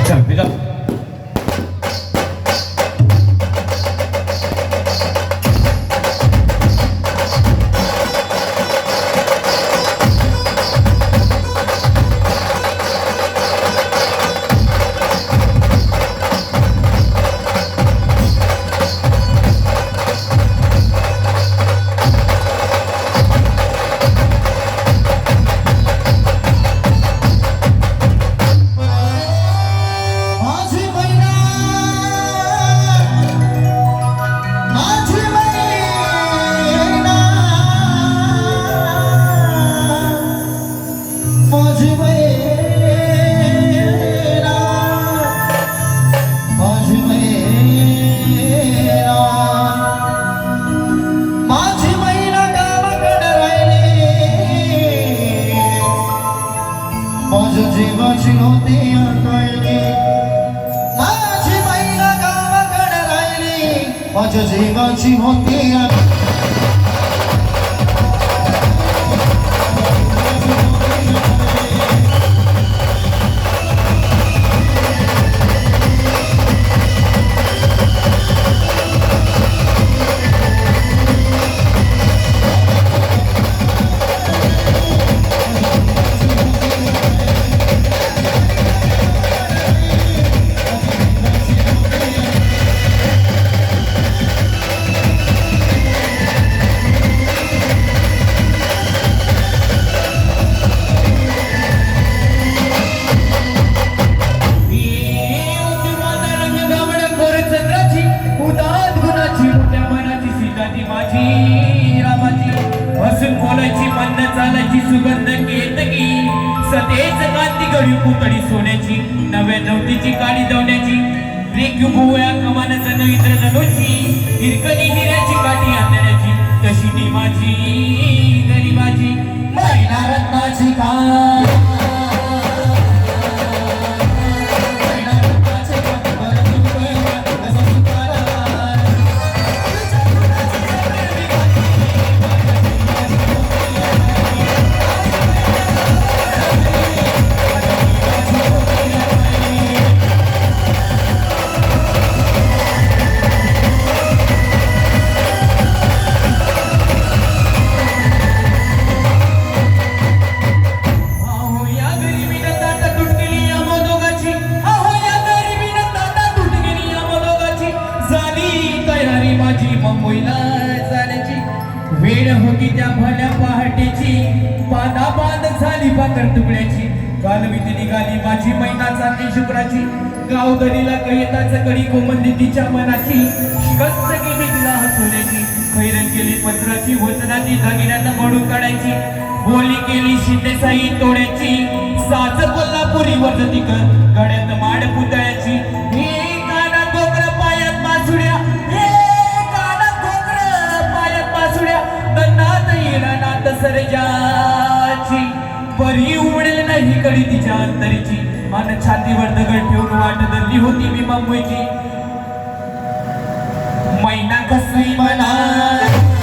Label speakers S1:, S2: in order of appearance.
S1: चल बेटा
S2: जीवाची होती कळली माझी महिला गावाकडे राहिली माझ्या जीवाची होती
S3: सुगंध केतकी सतेज कांती गळी पुतळी सोन्याची नव्या नवतीची काळी दवण्याची रेखीव भुवया कमानाचा नवीन धनुची हिरकणी हिऱ्याची काठी आणण्याची तशी ती माझी गरीबाची महिला रत्नाची का वेळ होती त्या भल्या पहाटेची पाना बांध झाली पाकर तुकड्याची कालवीत निघाली माझी मैना चांदी शुक्राची गाव दरीला कयताच कडी कोमंदी तिच्या मनाची शिकस्त गेली तिला हसवण्याची खैरन केली पत्राची वचनाची दागिन्यात मोडून काढायची बोली केली शिंदेसाई तोड्याची साज कोल्हापुरी वजती कर गड्यात माड पुतळ्याची सरजाची परी उमडेल नाही कडी तिच्या अंतरीची आणि छातीवर दगड ठेवून वाट धरली होती मी मुंबईची मैना कसली म्हणा